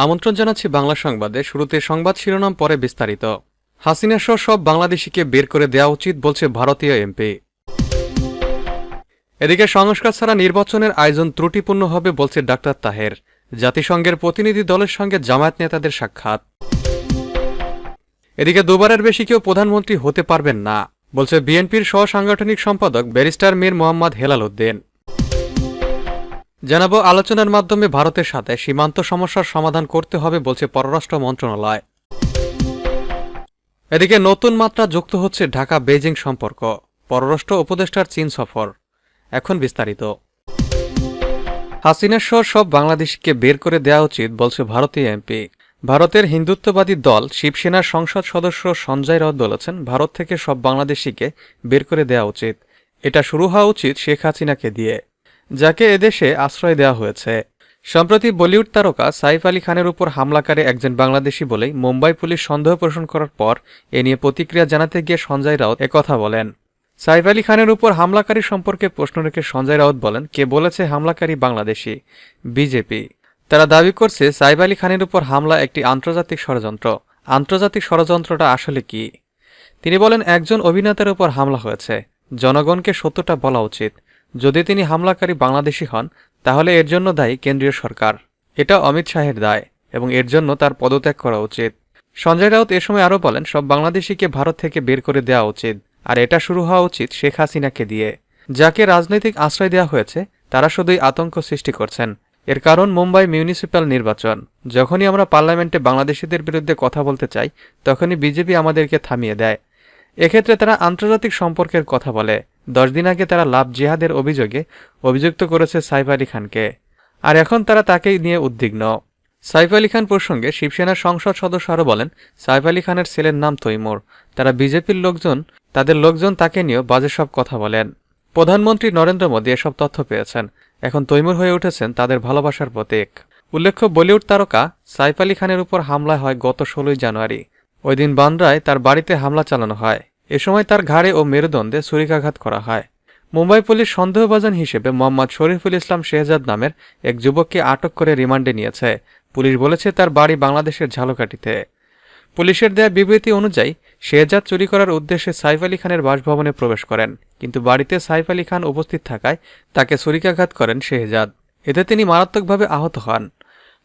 আমন্ত্রণ জানাচ্ছি বাংলা সংবাদে। শুরুতে সংবাদ শিরোনাম, পরে বিস্তারিত। হাসিনা সহ সব বাংলাদেশিকে বের করে দেওয়া উচিত বলছে ভারতীয় এমপি। এদিকে সংস্কার ছাড়া নির্বাচনের আয়োজন ত্রুটিপূর্ণ হবে বলছে ডাক্তার তাহের। জাতিসংঘের প্রতিনিধি দলের সঙ্গে জামায়াত নেতাদের সাক্ষাৎ। এদিকে দুবারের বেশি কেউ প্রধানমন্ত্রী হতে পারবেন না বলছে বিএনপির সহ সাংগঠনিক সম্পাদক ব্যারিস্টার মীর মোহাম্মদ হেলাল উদ্দিন। জানাবো আলোচনার মাধ্যমে ভারতের সাথে সীমান্ত সমস্যার সমাধান করতে হবে বলছে পররাষ্ট্র মন্ত্রণালয়। এদিকে নতুন মাত্রা যুক্ত হচ্ছে ঢাকা বেইজিং সম্পর্ক, পররাষ্ট্র উপদেষ্টার চীন সফর। এখন বিস্তারিত। হাসিনা সহ সব বাংলাদেশিকে বের করে দেওয়া উচিত বলছে ভারতীয় এমপি। ভারতের হিন্দুত্ববাদী দল শিবসেনার সংসদ সদস্য সঞ্জয় রাউত বলেছেন, ভারত থেকে সব বাংলাদেশিকে বের করে দেওয়া উচিত। এটা শুরু হওয়া উচিত শেখ হাসিনাকে দিয়ে, যাকে এদেশে আশ্রয় দেওয়া হয়েছে। সম্প্রতি বলিউড তারকা সাইফ আলী খানের উপর হামলাকারী একজন বাংলাদেশি বলেই মুম্বাই পুলিশ সন্দেহ পোষণ করার পর এ নিয়ে প্রতিক্রিয়া জানাতে গিয়ে সঞ্জয় রাউত একথা বলেন। সাইফ আলী খানের উপর হামলাকারী সম্পর্কে প্রশ্ন রেখে সঞ্জয় রাউত বলেন, কে বলেছে হামলাকারী বাংলাদেশি? বিজেপি। তারা দাবি করছে সাইফ আলী খানের উপর হামলা একটি আন্তর্জাতিক ষড়যন্ত্র। আন্তর্জাতিক ষড়যন্ত্রটা আসলে কি? তিনি বলেন, একজন অভিনেতার উপর হামলা হয়েছে, জনগণকে সত্যটা বলা উচিত। যদি তিনি হামলাকারী বাংলাদেশি হন তাহলে এর জন্য দায়ী কেন্দ্রীয় সরকার। এটা অমিত শাহের দায় এবং এর জন্য তার পদত্যাগ করা উচিত। সঞ্জয় রাউত এ সময় আরও বলেন, সব বাংলাদেশিকে ভারত থেকে বের করে দেওয়া উচিত, আর এটা শুরু হওয়া উচিত শেখ হাসিনাকে দিয়ে। যাকে রাজনৈতিক আশ্রয় দেওয়া হয়েছে তারা শুধুই আতঙ্ক সৃষ্টি করছেন। এর কারণ মুম্বাই মিউনিসিপ্যাল নির্বাচন। যখনই আমরা পার্লামেন্টে বাংলাদেশিদের বিরুদ্ধে কথা বলতে চাই তখনই বিজেপি আমাদেরকে থামিয়ে দেয়। এক্ষেত্রে তারা আন্তর্জাতিক সম্পর্কের কথা বলে। 10 দিন আগে তারা লাভ জিহাদের অভিযোগে অভিযুক্ত করেছে সাইফ আলী খানকে, আর এখন তারা তাকেই নিয়ে উদ্বিগ্ন। সাইফ আলী খান প্রসঙ্গে শিবসেনার সংসদ সদস্য আরও বলেন, সাইফ আলী খানের ছেলের নাম তৈমুর। তারা বিজেপির লোকজন, তাদের লোকজন তাকে নিয়েও বাজে সব কথা বলেন। প্রধানমন্ত্রী নরেন্দ্র মোদী এসব তথ্য পেয়েছেন। এখন তৈমুর হয়ে উঠেছেন তাদের ভালোবাসার প্রতীক। উল্লেখ্য, বলিউড তারকা সাইফ আলী খানের উপর হামলা হয় গত 16 জানুয়ারি। ওই দিন বান্দ্রায় তার বাড়িতে হামলা চালানো হয়। এ সময় তার ঘাড়ে ও মেরুদণ্ডে ছুরিকাঘাত করা হয়। মুম্বাই পুলিশ সন্দেহভাজন হিসেবে মোহাম্মদ শরীফুল ইসলাম শেহজাদ নামের এক যুবককে আটক করে রিমান্ডে নিয়েছে। পুলিশ বলেছে তার বাড়ি বাংলাদেশের ঝালকাঠিতে। পুলিশের দেয়া বিবৃতি অনুযায়ী শেহজাদ চুরি করার উদ্দেশ্যে সাইফ আলী খানের বাসভবনে প্রবেশ করেন, কিন্তু বাড়িতে সাইফ আলী খান উপস্থিত থাকায় তাকে ছুরিকাঘাত করেন শেহজাদ। এতে তিনি মারাত্মকভাবে আহত হন।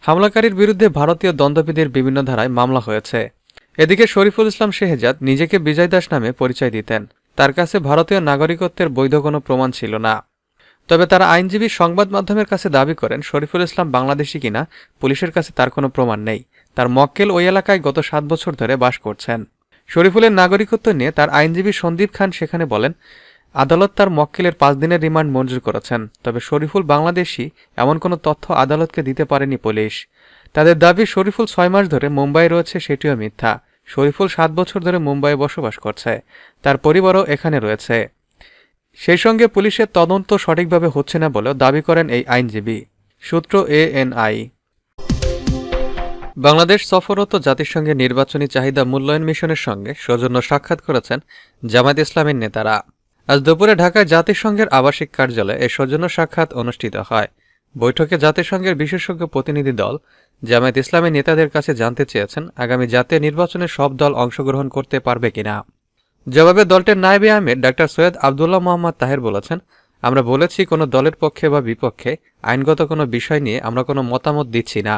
হামলাকারীর বিরুদ্ধে ভারতীয় দণ্ডবিধির বিভিন্ন ধারায় মামলা হয়েছে। এদিকে শরীফুল ইসলাম শেহজাদ নিজেকে বিজয় দাস নামে পরিচয় দিতেন। তার কাছে ভারতীয় নাগরিকত্বের বৈধ কোনো প্রমাণ ছিল না। তবে তারা আইনজীবী সংবাদ মাধ্যমের কাছে দাবি করেন, শরীফুল ইসলাম বাংলাদেশি কিনা পুলিশের কাছে তার কোনো প্রমাণ নেই। তার মক্কেল ওই এলাকায় গত 7 বছর ধরে বাস করছেন। শরীফুলের নাগরিকত্ব নিয়ে তার আইনজীবী সন্দীপ খান সেখানে বলেন, আদালত তার মক্কেলের 5 দিনের রিমান্ড মঞ্জুর করেছেন। তবে শরীফুল বাংলাদেশি এমন কোনো তথ্য আদালতকে দিতে পারেনি পুলিশ। তাদের দাবি, শরীফুল 6 মাস ধরে মুম্বাই রয়েছে, সেটিও মিথ্যা। শরীফুল 7 বছর ধরে মুম্বাইয়ে বসবাস করছে, তার পরিবারও এখানে রয়েছে। সেই সঙ্গে পুলিশের তদন্ত সঠিকভাবে হচ্ছে না বলেও দাবি করেন এই আইনজীবী। সূত্র ANI। বাংলাদেশ সফররত জাতিসংঘের নির্বাচনী চাহিদা মূল্যায়ন মিশনের সঙ্গে সৌজন্য সাক্ষাৎ করেছেন জামায়াত ইসলামীর নেতারা। আজ দুপুরে ঢাকায় জাতিসংঘের আবাসিক কার্যালয়ে এ সৌজন্য সাক্ষাৎ অনুষ্ঠিত হয়। বৈঠকে জাতিসংঘের বিশেষজ্ঞ প্রতিনিধি দল জামায়াত ইসলামী নেতাদের কাছে জানতে চেয়েছেন, আগামী জাতীয় নির্বাচনে সব দল অংশগ্রহণ করতে পারবে কিনা। জবাবে দলটির নায়েবে আমির ডাক্তার সৈয়দ আবদুল্লাহ মোহাম্মদ তাহের বলেছেন, আমরা বলেছি কোনো দলের পক্ষে বা বিপক্ষে আইনগত কোনো বিষয় নিয়ে আমরা কোনো মতামত দিচ্ছি না।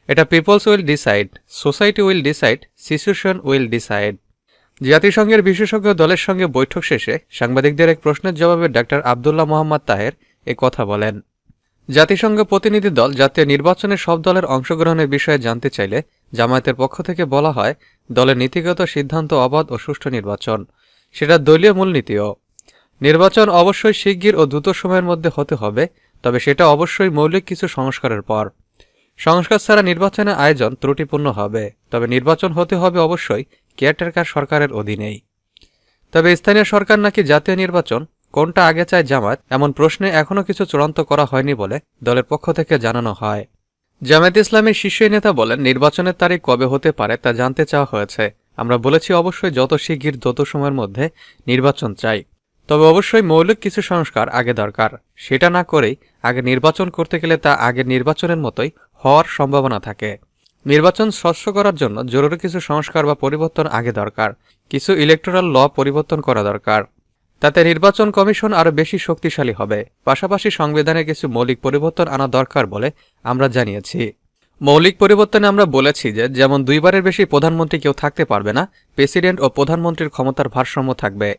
এটা peoples will decide, society will decide, situation will decide. জাতিসংঘের বিশেষজ্ঞ দলের সঙ্গে বৈঠক শেষে সাংবাদিকদের এক প্রশ্নের জবাবে ডাক্তার আবদুল্লাহ মোহাম্মদ তাহের এ কথা বলেন। জাতিসংঘ প্রতিনিধি দল জাতীয় নির্বাচনে সব দলের অংশগ্রহণের বিষয়ে জানতে চাইলে জামায়াতের পক্ষ থেকে বলা হয়, দলের নীতিগত সিদ্ধান্ত অবাধ ও সুষ্ঠু নির্বাচন, সেটা দলীয় মূলনীতিও। নির্বাচন অবশ্যই শিগগির ও দ্রুত সময়ের মধ্যে হতে হবে, তবে সেটা অবশ্যই মৌলিক কিছু সংস্কারের পর। সংস্কার ছাড়া নির্বাচনের আয়োজন ত্রুটিপূর্ণ হবে, তবে নির্বাচন হতে হবে অবশ্যই কেয়ারটেকার সরকারের অধীনেই। তবে স্থানীয় সরকার নাকি জাতীয় নির্বাচন, কোনটা আগে চায় জামায়াত, এমন প্রশ্নে এখনও কিছু চূড়ান্ত করা হয়নি বলে দলের পক্ষ থেকে জানানো হয়। জামায়াত ইসলামীর শীর্ষ নেতা বলেন, নির্বাচনের তারিখ কবে হতে পারে তা জানতে চাওয়া হয়েছে। আমরা বলেছি অবশ্যই যত শিগগির দ্রুত সময়ের মধ্যে নির্বাচন চাই, তবে অবশ্যই মৌলিক কিছু সংস্কার আগে দরকার। সেটা না করেই আগে নির্বাচন করতে গেলে তা আগের নির্বাচনের মতোই হওয়ার সম্ভাবনা থাকে। নির্বাচন স্বচ্ছ করার জন্য জরুরি কিছু সংস্কার বা পরিবর্তন আগে দরকার। কিছু ইলেকটোরাল ল পরিবর্তন করা দরকার। তাতে নির্বাচন কমিশন আরও বেশি শক্তিশালী হবে। পাশাপাশি সংবিধানে কিছু মৌলিক পরিবর্তন আনা দরকার বলে আমরা জানিয়েছি। মৌলিক পরিবর্তনে আমরা বলেছি যে যেমন 2 বারের বেশি প্রধানমন্ত্রী কেউ থাকতে পারবে না, প্রেসিডেন্ট ও প্রধানমন্ত্রীর ক্ষমতার ভারসাম্য থাকবে।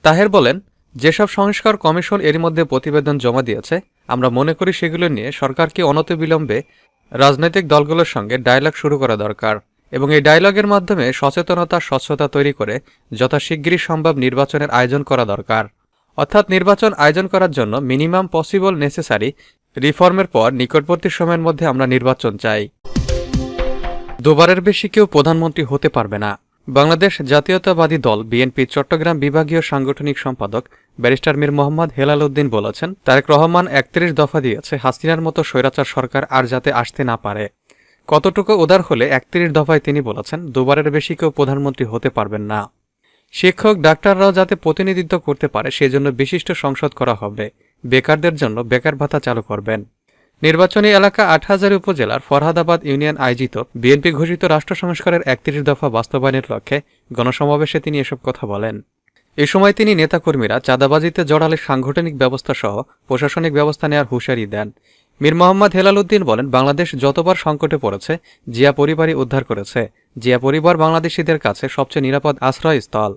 তাহের বলেন, যেসব সংস্কার কমিশন এরই মধ্যে প্রতিবেদন জমা দিয়েছে, আমরা মনে করি সেগুলো নিয়ে সরকারকে অনতিবিলম্বে রাজনৈতিক দলগুলোর সঙ্গে ডায়ালগ শুরু করা দরকার এবং এই ডায়ালগের মাধ্যমে সচেতনতা স্বচ্ছতা তৈরি করে যথাশীঘ্রই সম্ভব নির্বাচনের আয়োজন করা দরকার। অর্থাৎ নির্বাচন আয়োজন করার জন্য মিনিমাম পসিবল নেসেসারি রিফর্মের পর নিকটবর্তী সময়ের মধ্যে আমরা নির্বাচন চাই। 2 বারের বেশি কেউ প্রধানমন্ত্রী হতে পারবে না। বাংলাদেশ জাতীয়তাবাদী দল বিএনপি চট্টগ্রাম বিভাগীয় সাংগঠনিক সম্পাদক ব্যারিস্টার মীর মোহাম্মদ হেলাল উদ্দিন বলেছেন, তারেক রহমান 31 দফা দিয়েছে হাসিনার মতো স্বৈরাচার সরকার আর যাতে আসতে না পারে। কতটুকু উদার হলে 31 দফায় তিনি বলেছেন 2 বারের বেশি কেউ প্রধানমন্ত্রী হতে পারবেন না। শিক্ষক ডাক্তাররাও যাতে প্রতিনিধিত্ব করতে পারে সেজন্য বিশিষ্ট সংসদ করা হবে। বেকারদের জন্য বেকার ভাতা চালু করবেন। নির্বাচনী এলাকা 8000 উপজেলার ফরহাদাবাদ ইউনিয়ন আয়োজিত বিএনপি ঘোষিত রাষ্ট্র সংস্কারের 31 দফা বাস্তবায়নের লক্ষ্যে গণসমাবেশে তিনি এসব কথা বলেন। এ সময় তিনি নেতাকর্মীরা চাঁদাবাজিতে জড়ালে সাংগঠনিক ব্যবস্থা সহ প্রশাসনিক ব্যবস্থা নেওয়ার হুঁশিয়ারি দেন। মীর মোহাম্মদ হেলাল উদ্দিন বলেন, বাংলাদেশ যতবার সংকটে পড়েছে জিয়া পরিবারই উদ্ধার করেছে। জিয়া পরিবার বাংলাদেশিদের কাছে সবচেয়ে নিরাপদ আশ্রয়স্থল।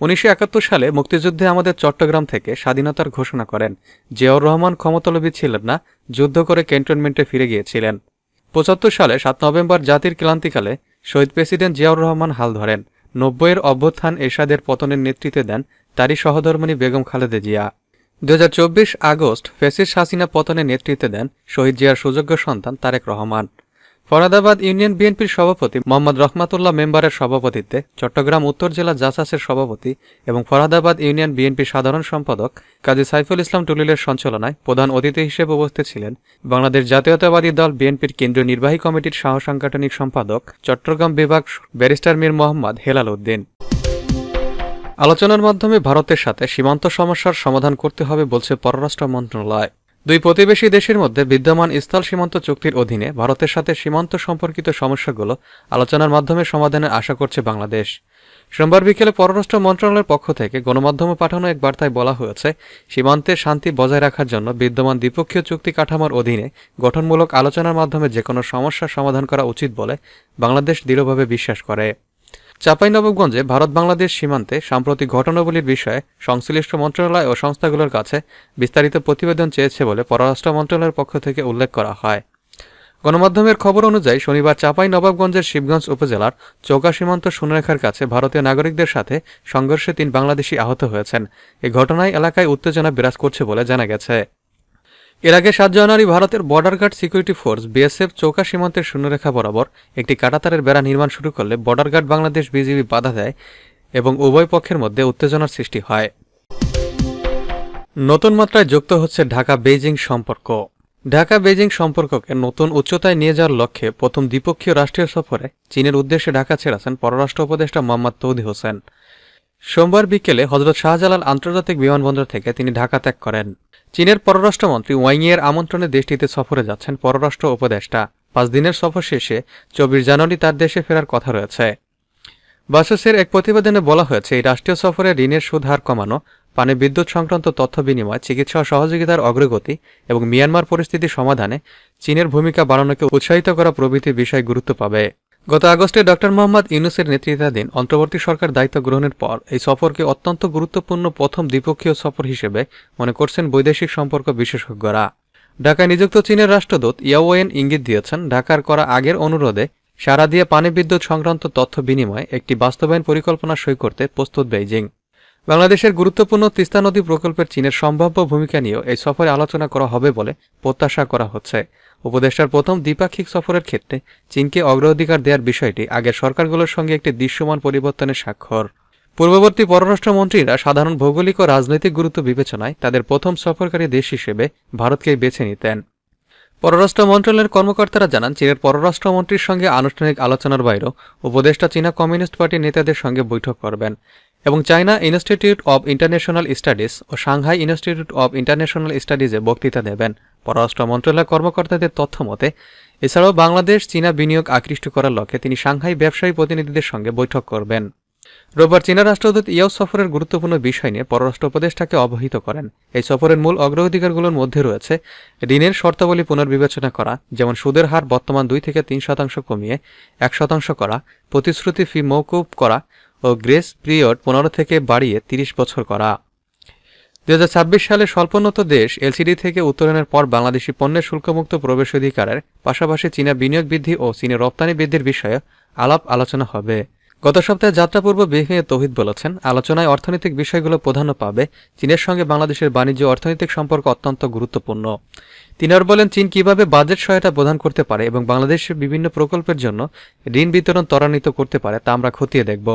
1971 সালে মুক্তিযুদ্ধে আমাদের চট্টগ্রাম থেকে স্বাধীনতার ঘোষণা করেন। জিয়াউর রহমান ক্ষমতালোভী ছিলেন না, যুদ্ধ করে ক্যান্টনমেন্টে ফিরে গিয়েছিলেন। 75 সালে 7 নভেম্বর জাতির ক্লান্তিকালে শহীদ প্রেসিডেন্ট জিয়াউর রহমান হাল ধরেন। 90-এর অভ্যুত্থান এরশাদের পতনের নেতৃত্বে দেন তারই সহধর্মিণী বেগম খালেদা জিয়া। 2024 আগস্ট ফ্যাসিস্ট হাসিনা পতনের নেতৃত্বে দেন শহীদ জিয়ার সুযোগ্য সন্তান তারেক রহমান। ফরহাদাবাদ ইউনিয়ন বিএনপির সভাপতি মোহাম্মদ রহমাতুল্লাহ মেম্বারের সভাপতিত্বে চট্টগ্রাম উত্তর জেলা জাসাসের সভাপতি এবং ফরহাদাবাদ ইউনিয়ন বিএনপির সাধারণ সম্পাদক কাজী সাইফুল ইসলাম টুলিলের সঞ্চালনায় প্রধান অতিথি হিসেবে উপস্থিত ছিলেন বাংলাদেশ জাতীয়তাবাদী দল বিএনপির কেন্দ্রীয় নির্বাহী কমিটির সাংগঠনিক সম্পাদক চট্টগ্রাম বিভাগ ব্যারিস্টার মীর মোহাম্মদ হেলাল উদ্দিন। আলোচনার মাধ্যমে ভারতের সাথে সীমান্ত সমস্যার সমাধান করতে হবে বলছে পররাষ্ট্র মন্ত্রণালয়। 2 প্রতিবেশী দেশের মধ্যে বিদ্যমান স্থল সীমান্ত চুক্তির অধীনে ভারতের সাথে সীমান্ত সম্পর্কিত সমস্যাগুলো আলোচনার মাধ্যমে সমাধানের আশা করছে বাংলাদেশ। সোমবার বিকেলে পররাষ্ট্র মন্ত্রণালয়ের পক্ষ থেকে গণমাধ্যমে পাঠানো এক বার্তায় বলা হয়েছে, সীমান্তে শান্তি বজায় রাখার জন্য বিদ্যমান দ্বিপক্ষীয় চুক্তি কাঠামোর অধীনে গঠনমূলক আলোচনার মাধ্যমে যেকোনো সমস্যার সমাধান করা উচিত বলে বাংলাদেশ দৃঢ়ভাবে বিশ্বাস করে। চাঁপাইনবাবগঞ্জে ভারত বাংলাদেশ সীমান্তে সাম্প্রতিক ঘটনাবলীর বিষয়ে সংশ্লিষ্ট মন্ত্রণালয় ও সংস্থাগুলোর কাছে বিস্তারিত প্রতিবেদন চেয়েছে বলে পররাষ্ট্র মন্ত্রণালয়ের পক্ষ থেকে উল্লেখ করা হয়। গণমাধ্যমের খবর অনুযায়ী শনিবার চাঁপাইনবাবগঞ্জের শিবগঞ্জ উপজেলার চৌকা সীমান্ত সীমারেখার কাছে ভারতীয় নাগরিকদের সাথে সংঘর্ষে 3 বাংলাদেশি আহত হয়েছেন। এই ঘটনায় এলাকায় উত্তেজনা বিরাজ করছে বলে জানা গেছে। এর আগে 7 জানুয়ারি ভারতের border guard security force BSF চৌকা সীমান্তের শূন্যরেখা বরাবর একটি কাঁটাতারের বেড়া নির্মাণ শুরু করলে বর্ডার গার্ড বাংলাদেশ বিজিবি বাধা দেয় এবং উভয় পক্ষের মধ্যে উত্তেজনার সৃষ্টি হয়। নতুন মাত্রায় যুক্ত হচ্ছে ঢাকা বেইজিং সম্পর্ক। ঢাকা বেইজিং সম্পর্ককে নতুন উচ্চতায় নিয়ে যাওয়ার লক্ষ্যে প্রথম দ্বিপক্ষীয় রাষ্ট্রীয় সফরে চীনের উদ্দেশ্যে ঢাকা ছেড়েছেন পররাষ্ট্র উপদেষ্টা মোহাম্মদ তৌহিদ হোসেন। সোমবার বিকেলে হযরত শাহজালাল আন্তর্জাতিক বিমানবন্দর থেকে তিনি ঢাকা ত্যাগ করেন। চীনের পররাষ্ট্রমন্ত্রী ওয়াংইয়ের আমন্ত্রণে দেশটিতে সফরে যাচ্ছেন পররাষ্ট্র উপদেষ্টা। 5 দিনের সফর শেষে 24 জানুয়ারি তার দেশে ফেরার কথা রয়েছে। বাসসের এক প্রতিবেদনে বলা হয়েছে, এই রাষ্ট্রীয় সফরে ঋণের সুদ হার কমানো, পানি বিদ্যুৎ সংক্রান্ত তথ্য বিনিময়, চিকিৎসা সহযোগিতার অগ্রগতি এবং মিয়ানমার পরিস্থিতি সমাধানে চীনের ভূমিকা বাড়ানোকে উৎসাহিত করা প্রভৃতি বিষয় গুরুত্ব পাবে। গত আগস্টে ড মোহাম্মদ ইউনূসের নেতৃত্বাধীন অন্তর্বর্তী সরকার দায়িত্ব গ্রহণের পর এই সফরকে অত্যন্ত গুরুত্বপূর্ণ প্রথম দ্বিপক্ষীয় সফর হিসেবে মনে করছেন বৈদেশিক সম্পর্ক বিশেষজ্ঞরা। ঢাকায় নিযুক্ত চীনের রাষ্ট্রদূত ইয়াওয়েন ইঙ্গিত দিয়েছেন, ঢাকার করা আগের অনুরোধে সাড়া দিয়ে পানি বিদ্যুৎ সংক্রান্ত তথ্য বিনিময়ে একটি বাস্তবায়ন পরিকল্পনা সই করতে প্রস্তুত বেইজিং। বাংলাদেশের গুরুত্বপূর্ণ তিস্তা নদী প্রকল্পের চীনের সম্ভাব্য ভূমিকা নিয়েও এই সফরে আলোচনা করা হবে বলে প্রত্যাশা করা হচ্ছে। উপদেষ্টার প্রথম দ্বিপাক্ষিক সফরের ক্ষেত্রে চীনকে অগ্রাধিকার দেওয়ার বিষয়টি আগের সরকারগুলোর সঙ্গে একটি দৃশ্যমান পরিবর্তনের স্বাক্ষর। পূর্ববর্তী পররাষ্ট্রমন্ত্রীরা সাধারণ ভৌগোলিক ও রাজনৈতিক গুরুত্ব বিবেচনায় তাদের প্রথম সফরকারী দেশ হিসেবে ভারতকেই বেছে নিতেন। পররাষ্ট্র মন্ত্রণালয়ের কর্মকর্তারা জানান, চীনের পররাষ্ট্রমন্ত্রীর সঙ্গে আনুষ্ঠানিক আলোচনার বাইরেও উপদেষ্টা চীনা কমিউনিস্ট পার্টির নেতাদের সঙ্গে বৈঠক করবেন এবং China institute of international studies ও সাংহাই ইনস্টিটিউট অব ইন্টারন্যাশনাল স্টাডিজে বক্তৃতা দেবেন। পররাষ্ট্র মন্ত্রণালয়ের কর্মকর্তাদের তথ্য মতে। এছাড়াও বাংলাদেশ চীনা বিনিয়োগ আকৃষ্ট করার লক্ষ্যে তিনি সাংহাই ব্যবসায়ী প্রতিনিধিদের সঙ্গে বৈঠক করবেন। রোববার চীনা রাষ্ট্রদূত ইয়াও সফরের গুরুত্বপূর্ণ বিষয় নিয়ে পররাষ্ট্র উপদেষ্টাকে অবহিত করেন। এই সফরের মূল অগ্রাধিকারগুলোর মধ্যে রয়েছে ঋণের শর্তাবলী পুনর্বিবেচনা করা, যেমন সুদের হার বর্তমান 2 থেকে 3% কমিয়ে 1% করা, প্রতিশ্রুতি ফি মওকুফ করা ও গ্রেস পিরিয়ড 15 থেকে বাড়িয়ে 30 বছর করা। 2026 সালে স্বল্পোন্নত দেশ এলসিডি থেকে উত্তরণের পর বাংলাদেশি পণ্যের শুল্কমুক্ত প্রবেশাধিকারের পাশাপাশি চীনা বিনিয়োগ বৃদ্ধি ও চীনের রপ্তানি বৃদ্ধির বিষয়ে আলাপ আলোচনা হবে। গত সপ্তাহে যাত্রাপূর্ব ব্রিফিংয়ে তৌহিদ বলেছেন, আলোচনায় অর্থনৈতিক বিষয়গুলো প্রাধান্য পাবে। চীনের সঙ্গে বাংলাদেশের বাণিজ্য অর্থনৈতিক সম্পর্ক অত্যন্ত গুরুত্বপূর্ণ। তিনি আর বলেন, চীন কিভাবে বাজেট সহায়তা প্রদান করতে পারে এবং বাংলাদেশের বিভিন্ন প্রকল্পের জন্য ঋণ বিতরণ ত্বরান্বিত করতে পারে তা আমরা খতিয়ে দেখব।